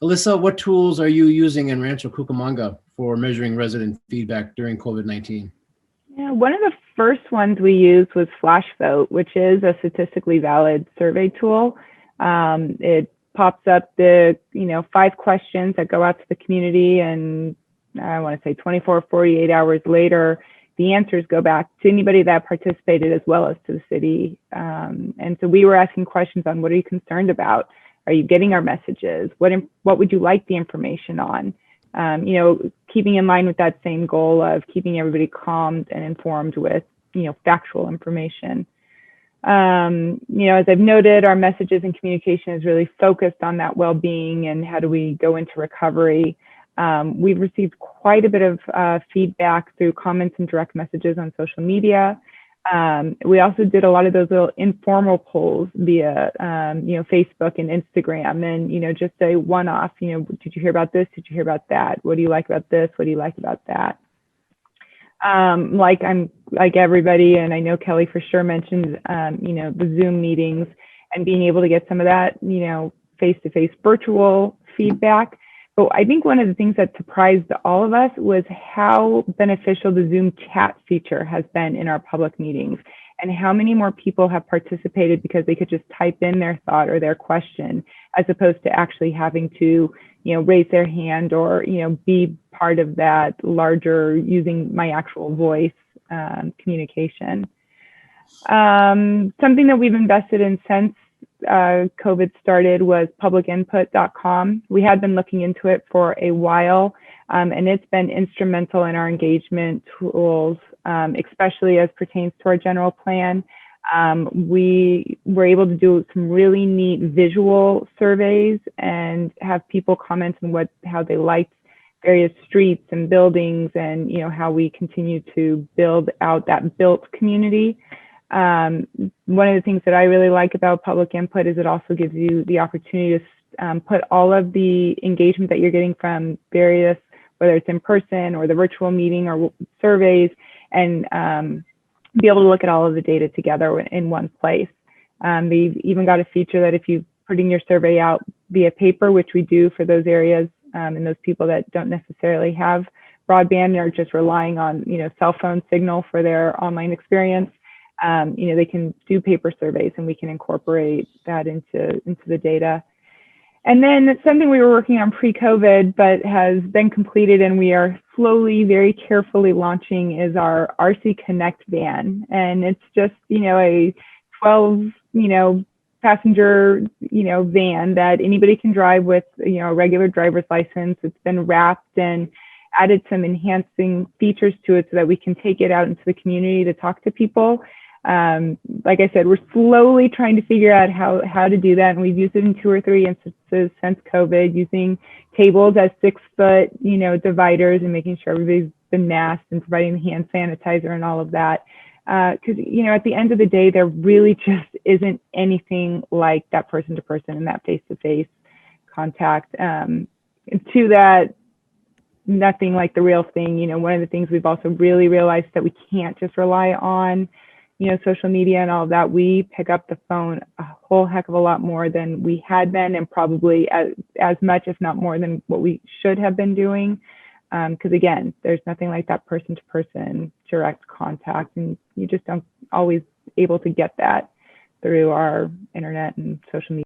Elisa, what tools are you using in Rancho Cucamonga for measuring resident feedback during COVID-19? Yeah, one of the first ones we used was FlashVote, which is a statistically valid survey tool. It pops up the 5 questions that go out to the community, and I want to say 24, 48 hours later, the answers go back to anybody that participated as well as to the city. And so we were asking questions on, what are you concerned about? Are you getting our messages? What would you like the information on? Keeping in line with that same goal of keeping everybody calm and informed with, factual information. As I've noted, our messages and communication is really focused on that well-being and how do we go into recovery. We've received quite a bit of feedback through comments and direct messages on social media. We also did a lot of those little informal polls via, Facebook and Instagram, and, just a one-off, did you hear about this? Did you hear about that? What do you like about this? What do you like about that? I'm like everybody, and I know Kelly for sure mentioned, the Zoom meetings and being able to get some of that, face-to-face virtual feedback. But I think one of the things that surprised all of us was how beneficial the Zoom chat feature has been in our public meetings, and how many more people have participated because they could just type in their thought or their question, as opposed to actually having to, raise their hand or, be part of that larger using my actual voice communication. Something that we've invested in since COVID started was publicinput.com. We had been looking into it for a while, and it's been instrumental in our engagement tools, especially as pertains to our general plan. We were able to do some really neat visual surveys and have people comment on how they liked various streets and buildings, and how we continue to build out that built community. One of the things that I really like about public input is it also gives you the opportunity to put all of the engagement that you're getting from various, whether it's in person or the virtual meeting or surveys, and be able to look at all of the data together in one place. They've even got a feature that if you putting your survey out via paper, which we do for those areas and those people that don't necessarily have broadband and are just relying on cell phone signal for their online experience, they can do paper surveys, and we can incorporate that into the data. And then something we were working on pre-COVID, but has been completed and we are slowly, very carefully launching, is our RC Connect van. And it's just, a 12, passenger, van that anybody can drive with, a regular driver's license. It's been wrapped and added some enhancing features to it so that we can take it out into the community to talk to people. Like I said, we're slowly trying to figure out how to do that. And we've used it in 2 or 3 instances since COVID, using tables as 6-foot, dividers, and making sure everybody's been masked and providing hand sanitizer and all of that. Because, at the end of the day, there really just isn't anything like that person to person and that face to face contact. And to that, nothing like the real thing. One of the things we've also really realized that we can't just rely on social media and all of that. We pick up the phone a whole heck of a lot more than we had been, and probably as much, if not more, than what we should have been doing. Because again, there's nothing like that person-to-person direct contact, and you just don't always able to get that through our internet and social media.